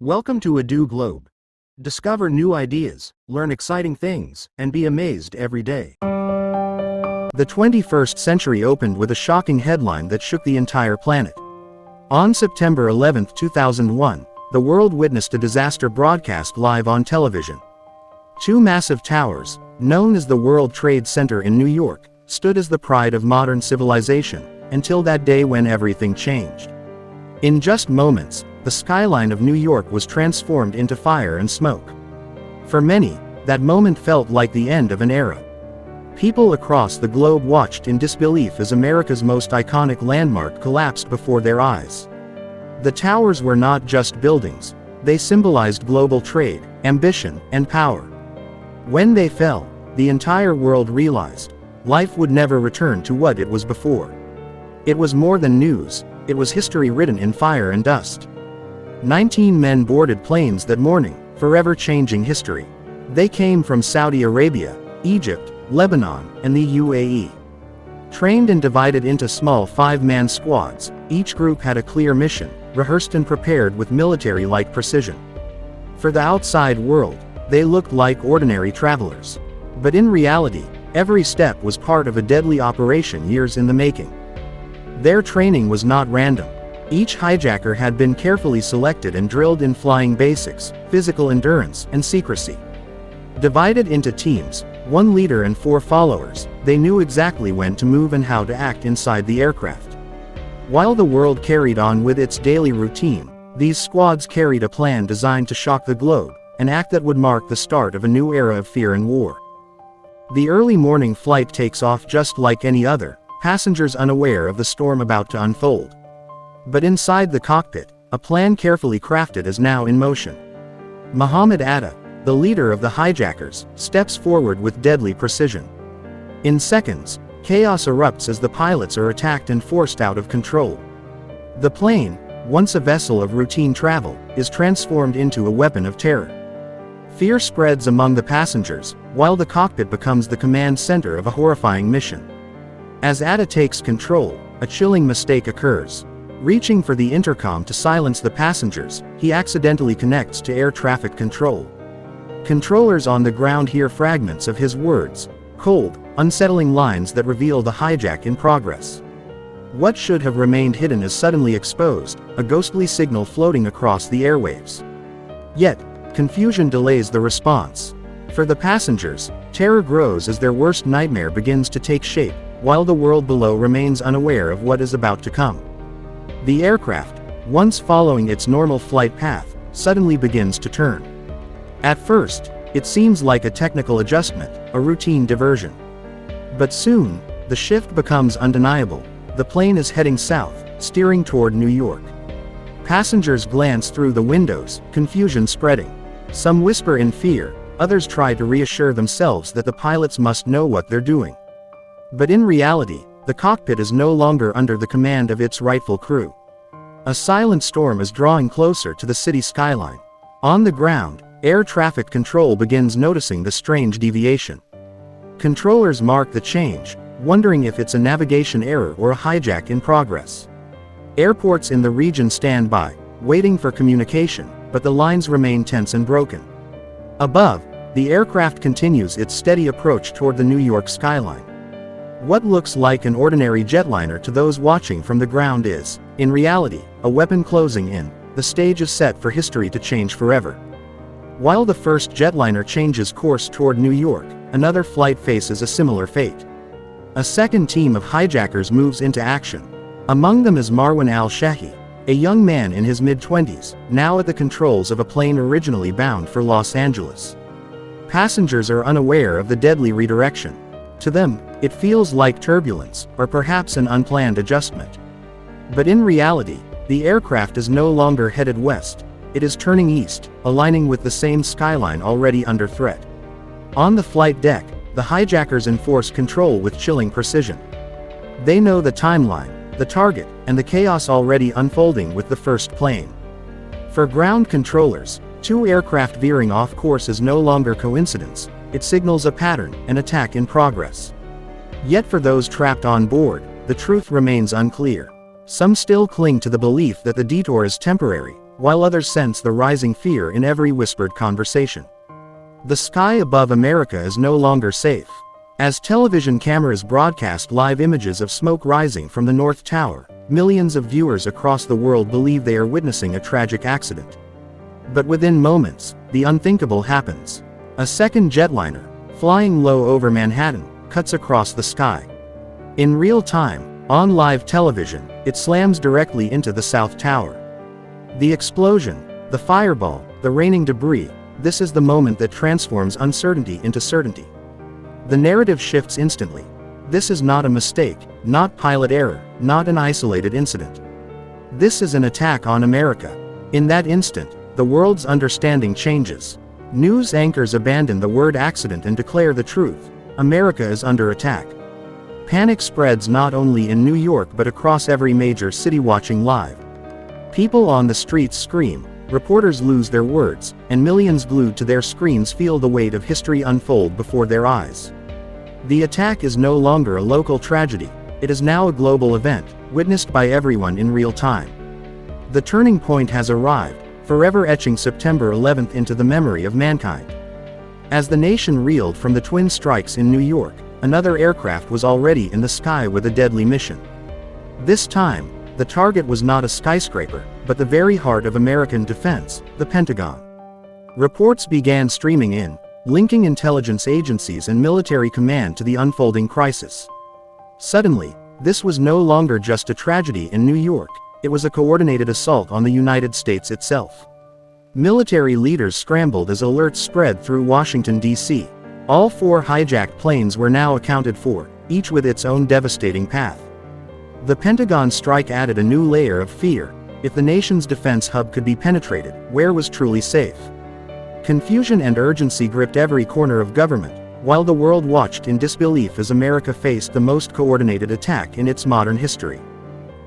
Welcome to Adu Globe. Discover new ideas, learn exciting things, and be amazed every day. The 21st century opened with a shocking headline that shook the entire planet. On September 11, 2001, the world witnessed a disaster broadcast live on television. Two massive towers, known as the World Trade Center in New York, stood as the pride of modern civilization, until that day when everything changed. In just moments, the skyline of New York was transformed into fire and smoke. For many, that moment felt like the end of an era. People across the globe watched in disbelief as America's most iconic landmark collapsed before their eyes. The towers were not just buildings, they symbolized global trade, ambition, and power. When they fell, the entire world realized life would never return to what it was before. It was more than news, it was history written in fire and dust. 19 men boarded planes that morning, forever changing history. They came from Saudi Arabia, Egypt, Lebanon, and the UAE. Trained and divided into small 5-man squads, each group had a clear mission, rehearsed and prepared with military-like precision. For the outside world, they looked like ordinary travelers. But in reality, every step was part of a deadly operation years in the making. Their training was not random. Each hijacker had been carefully selected and drilled in flying basics, physical endurance, and secrecy. Divided into teams, 1 leader and 4 followers, they knew exactly when to move and how to act inside the aircraft. While the world carried on with its daily routine, these squads carried a plan designed to shock the globe, an act that would mark the start of a new era of fear and war. The early morning flight takes off just like any other, passengers unaware of the storm about to unfold. But inside the cockpit, a plan carefully crafted is now in motion. Mohammed Atta, the leader of the hijackers, steps forward with deadly precision. In seconds, chaos erupts as the pilots are attacked and forced out of control. The plane, once a vessel of routine travel, is transformed into a weapon of terror. Fear spreads among the passengers, while the cockpit becomes the command center of a horrifying mission. As Atta takes control, a chilling mistake occurs. Reaching for the intercom to silence the passengers, he accidentally connects to air traffic control. Controllers on the ground hear fragments of his words, cold, unsettling lines that reveal the hijack in progress. What should have remained hidden is suddenly exposed, a ghostly signal floating across the airwaves. Yet, confusion delays the response. For the passengers, terror grows as their worst nightmare begins to take shape, while the world below remains unaware of what is about to come. The aircraft, once following its normal flight path, suddenly begins to turn. At first, it seems like a technical adjustment, a routine diversion. But soon, the shift becomes undeniable. The plane is heading south, steering toward New York. Passengers glance through the windows, confusion spreading. Some whisper in fear, others try to reassure themselves that the pilots must know what they're doing. But in reality, the cockpit is no longer under the command of its rightful crew. A silent storm is drawing closer to the city skyline. On the ground, air traffic control begins noticing the strange deviation. Controllers mark the change, wondering if it's a navigation error or a hijack in progress. Airports in the region stand by, waiting for communication, but the lines remain tense and broken. Above, the aircraft continues its steady approach toward the New York skyline. What looks like an ordinary jetliner to those watching from the ground is, in reality, a weapon closing in. The stage is set for history to change forever. While the first jetliner changes course toward New York, another flight faces a similar fate. A second team of hijackers moves into action. Among them is Marwan al-Shahi, a young man in his mid-20s, now at the controls of a plane originally bound for Los Angeles. Passengers are unaware of the deadly redirection. To them, it feels like turbulence, or perhaps an unplanned adjustment. But in reality, the aircraft is no longer headed west. It is turning east, aligning with the same skyline already under threat. On the flight deck, the hijackers enforce control with chilling precision. They know the timeline, the target, and the chaos already unfolding with the first plane. For ground controllers, 2 aircraft veering off course is no longer coincidence. It signals a pattern, an attack in progress. Yet for those trapped on board, the truth remains unclear. Some still cling to the belief that the detour is temporary, while others sense the rising fear in every whispered conversation. The sky above America is no longer safe. As television cameras broadcast live images of smoke rising from the North Tower, millions of viewers across the world believe they are witnessing a tragic accident. But within moments, the unthinkable happens. A second jetliner, flying low over Manhattan, cuts across the sky. In real time, on live television, it slams directly into the South Tower. The explosion, the fireball, the raining debris, this is the moment that transforms uncertainty into certainty. The narrative shifts instantly. This is not a mistake, not pilot error, not an isolated incident. This is an attack on America. In that instant, the world's understanding changes. News anchors abandon the word accident and declare the truth: America is under attack. Panic spreads not only in New York but across every major city watching live. People on the streets scream, reporters lose their words, and millions glued to their screens feel the weight of history unfold before their eyes. The attack is no longer a local tragedy, it is now a global event, witnessed by everyone in real time. The turning point has arrived, forever etching September 11th into the memory of mankind. As the nation reeled from the twin strikes in New York, another aircraft was already in the sky with a deadly mission. This time, the target was not a skyscraper, but the very heart of American defense, the Pentagon. Reports began streaming in, linking intelligence agencies and military command to the unfolding crisis. Suddenly, this was no longer just a tragedy in New York, it was a coordinated assault on the United States itself. Military leaders scrambled as alerts spread through Washington, D.C. All 4 hijacked planes were now accounted for, each with its own devastating path. The Pentagon strike added a new layer of fear. If the nation's defense hub could be penetrated, where was truly safe? Confusion and urgency gripped every corner of government, while the world watched in disbelief as America faced the most coordinated attack in its modern history.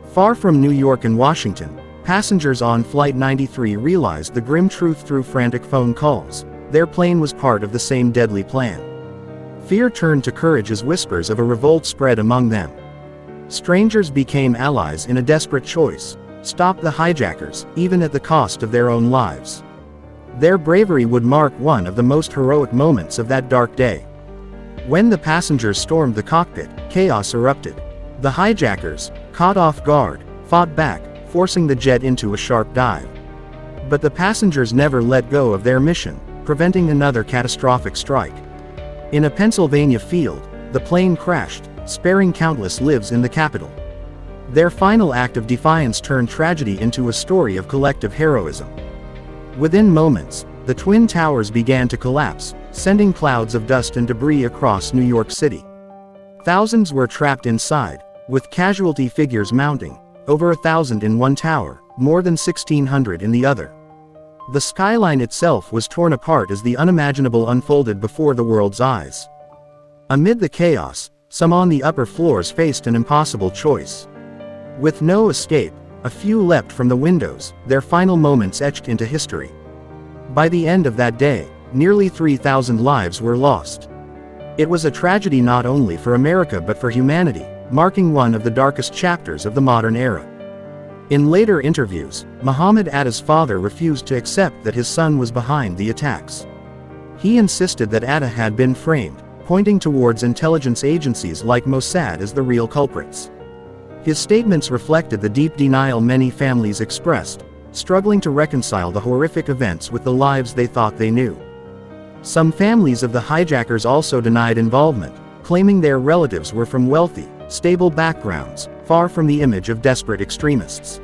Far from New York and Washington, passengers on Flight 93 realized the grim truth through frantic phone calls: their plane was part of the same deadly plan. Fear turned to courage as whispers of a revolt spread among them. Strangers became allies in a desperate choice: stop the hijackers, even at the cost of their own lives. Their bravery would mark one of the most heroic moments of that dark day. When the passengers stormed the cockpit, chaos erupted. The hijackers, caught off guard, fought back, forcing the jet into a sharp dive. But the passengers never let go of their mission, preventing another catastrophic strike. In a Pennsylvania field, the plane crashed, sparing countless lives in the capital. Their final act of defiance turned tragedy into a story of collective heroism. Within moments, the Twin Towers began to collapse, sending clouds of dust and debris across New York City. Thousands were trapped inside, with casualty figures mounting, over 1,000 in one tower, more than 1,600 in the other. The skyline itself was torn apart as the unimaginable unfolded before the world's eyes. Amid the chaos, some on the upper floors faced an impossible choice. With no escape, a few leapt from the windows, their final moments etched into history. By the end of that day, nearly 3,000 lives were lost. It was a tragedy not only for America but for humanity, marking one of the darkest chapters of the modern era. In later interviews, Muhammad Atta's father refused to accept that his son was behind the attacks. He insisted that Atta had been framed, pointing towards intelligence agencies like Mossad as the real culprits. His statements reflected the deep denial many families expressed, struggling to reconcile the horrific events with the lives they thought they knew. Some families of the hijackers also denied involvement, claiming their relatives were from wealthy, stable backgrounds, far from the image of desperate extremists.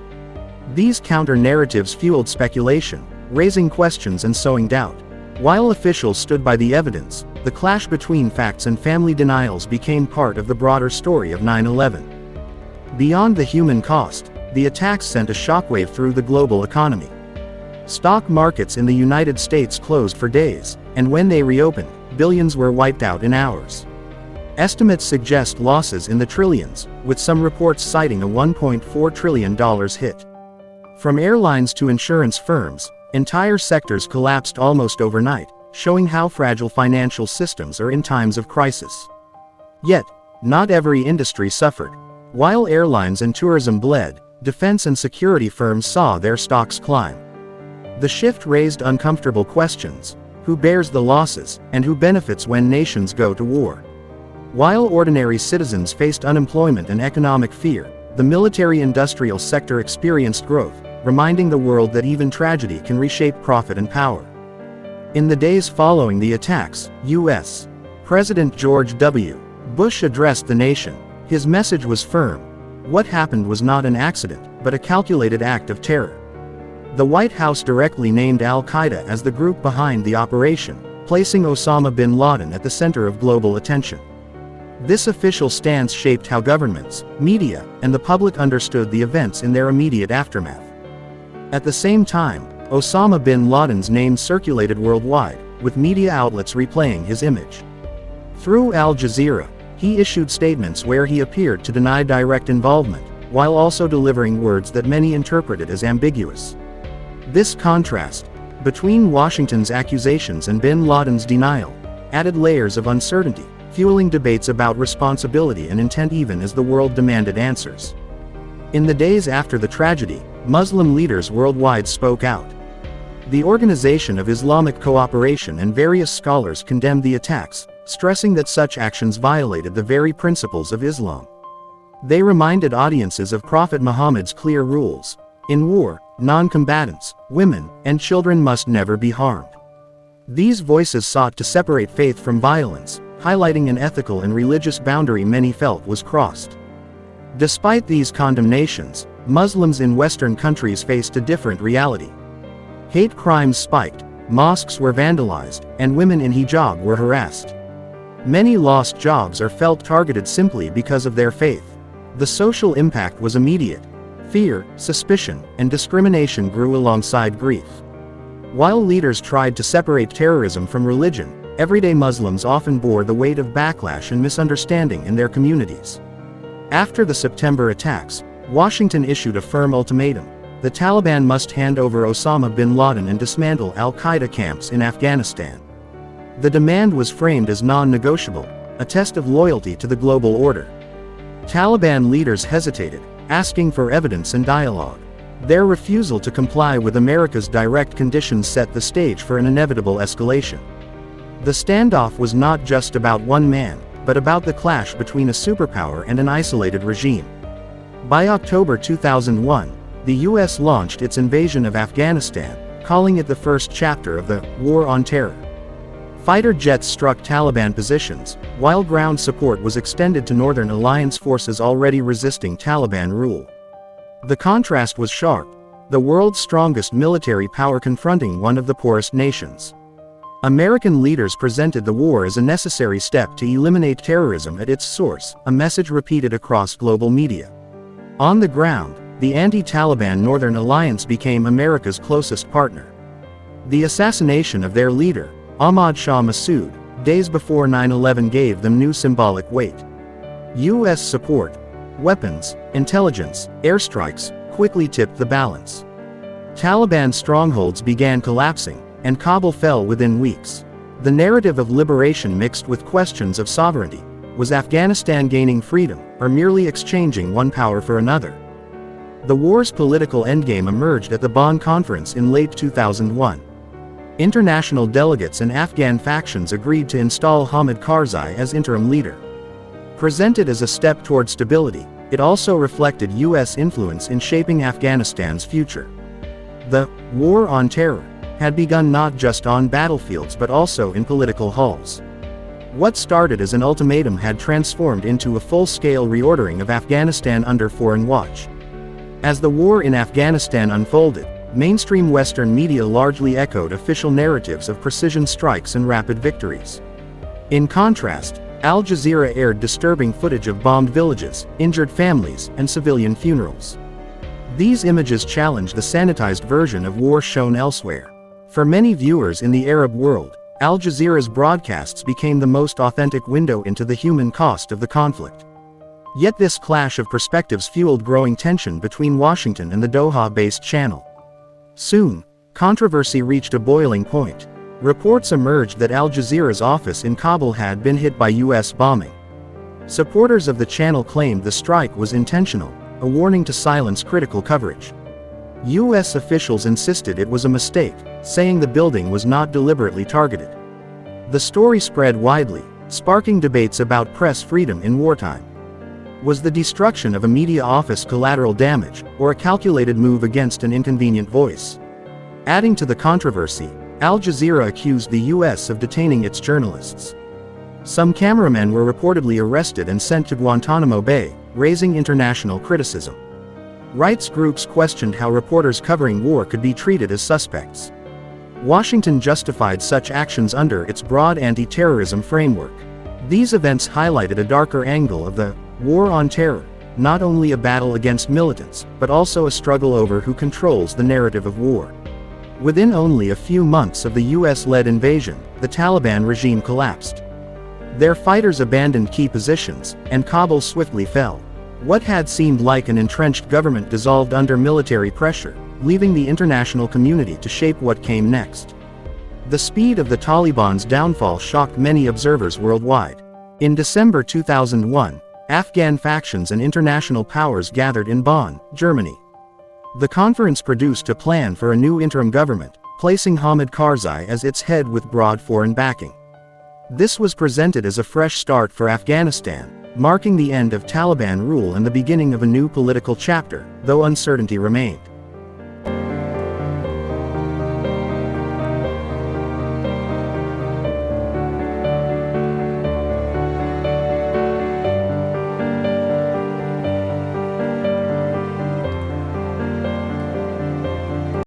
These counter-narratives fueled speculation, raising questions and sowing doubt. While officials stood by the evidence, the clash between facts and family denials became part of the broader story of 9/11. Beyond the human cost, the attacks sent a shockwave through the global economy. Stock markets in the United States closed for days, and when they reopened, billions were wiped out in hours. Estimates suggest losses in the trillions, with some reports citing a $1.4 trillion hit. From airlines to insurance firms, entire sectors collapsed almost overnight, showing how fragile financial systems are in times of crisis. Yet, not every industry suffered. While airlines and tourism bled, defense and security firms saw their stocks climb. The shift raised uncomfortable questions: who bears the losses, and who benefits when nations go to war? While ordinary citizens faced unemployment and economic fear, the military-industrial sector experienced growth, reminding the world that even tragedy can reshape profit and power. In the days following the attacks, U.S. President George W. Bush addressed the nation. His message was firm. What happened was not an accident, but a calculated act of terror. The White House directly named al-Qaeda as the group behind the operation, placing Osama bin Laden at the center of global attention. This official stance shaped how governments, media, and the public understood the events in their immediate aftermath. At the same time, Osama bin Laden's name circulated worldwide, with media outlets replaying his image. Through Al Jazeera, he issued statements where he appeared to deny direct involvement, while also delivering words that many interpreted as ambiguous. This contrast between Washington's accusations and bin Laden's denial added layers of uncertainty, fueling debates about responsibility and intent even as the world demanded answers. In the days after the tragedy, Muslim leaders worldwide spoke out. The Organization of Islamic Cooperation and various scholars condemned the attacks, stressing that such actions violated the very principles of Islam. They reminded audiences of Prophet Muhammad's clear rules. In war, non-combatants, women, and children must never be harmed. These voices sought to separate faith from violence, highlighting an ethical and religious boundary many felt was crossed. Despite these condemnations, Muslims in Western countries faced a different reality. Hate crimes spiked, mosques were vandalized, and women in hijab were harassed. Many lost jobs or felt targeted simply because of their faith. The social impact was immediate. Fear, suspicion, and discrimination grew alongside grief. While leaders tried to separate terrorism from religion, everyday Muslims often bore the weight of backlash and misunderstanding in their communities. After the September attacks, Washington issued a firm ultimatum: the Taliban must hand over Osama bin Laden and dismantle al-Qaeda camps in Afghanistan. The demand was framed as non-negotiable, a test of loyalty to the global order. Taliban leaders hesitated, asking for evidence and dialogue. Their refusal to comply with America's direct conditions set the stage for an inevitable escalation. The standoff was not just about one man, but about the clash between a superpower and an isolated regime. By October 2001, the U.S. launched its invasion of Afghanistan, calling it the first chapter of the War on Terror. Fighter jets struck Taliban positions, while ground support was extended to Northern Alliance forces already resisting Taliban rule. The contrast was sharp: the world's strongest military power confronting one of the poorest nations. American leaders presented the war as a necessary step to eliminate terrorism at its source, a message repeated across global media. On the ground, the anti-Taliban Northern Alliance became America's closest partner. The assassination of their leader, Ahmad Shah Massoud, days before 9/11 gave them new symbolic weight. U.S. support, weapons, intelligence, airstrikes, quickly tipped the balance. Taliban strongholds began collapsing, and Kabul fell within weeks. The narrative of liberation mixed with questions of sovereignty. Was Afghanistan gaining freedom, or merely exchanging one power for another? The war's political endgame emerged at the Bonn Conference in late 2001. International delegates and Afghan factions agreed to install Hamid Karzai as interim leader. Presented as a step toward stability, it also reflected U.S. influence in shaping Afghanistan's future. The War on Terror had begun not just on battlefields but also in political halls. What started as an ultimatum had transformed into a full-scale reordering of Afghanistan under foreign watch. As the war in Afghanistan unfolded, mainstream Western media largely echoed official narratives of precision strikes and rapid victories. In contrast, Al Jazeera aired disturbing footage of bombed villages, injured families, and civilian funerals. These images challenged the sanitized version of war shown elsewhere. For many viewers in the Arab world, Al Jazeera's broadcasts became the most authentic window into the human cost of the conflict. Yet this clash of perspectives fueled growing tension between Washington and the Doha-based channel. Soon, controversy reached a boiling point. Reports emerged that Al Jazeera's office in Kabul had been hit by U.S. bombing. Supporters of the channel claimed the strike was intentional, a warning to silence critical coverage. US officials insisted it was a mistake, saying the building was not deliberately targeted. The story spread widely, sparking debates about press freedom in wartime. Was the destruction of a media office collateral damage, or a calculated move against an inconvenient voice? Adding to the controversy, Al Jazeera accused the US of detaining its journalists. Some cameramen were reportedly arrested and sent to Guantanamo Bay, raising international criticism. Rights groups questioned how reporters covering war could be treated as suspects. Washington justified such actions under its broad anti-terrorism framework. These events highlighted a darker angle of the war on terror, not only a battle against militants, but also a struggle over who controls the narrative of war. Within only a few months of the US-led invasion, the Taliban regime collapsed. Their fighters abandoned key positions, and Kabul swiftly fell. What had seemed like an entrenched government dissolved under military pressure, leaving the international community to shape what came next. The speed of the Taliban's downfall shocked many observers worldwide. In December 2001, Afghan factions and international powers gathered in Bonn, Germany. The conference produced a plan for a new interim government, placing Hamid Karzai as its head with broad foreign backing. This was presented as a fresh start for Afghanistan, marking the end of Taliban rule and the beginning of a new political chapter, though uncertainty remained.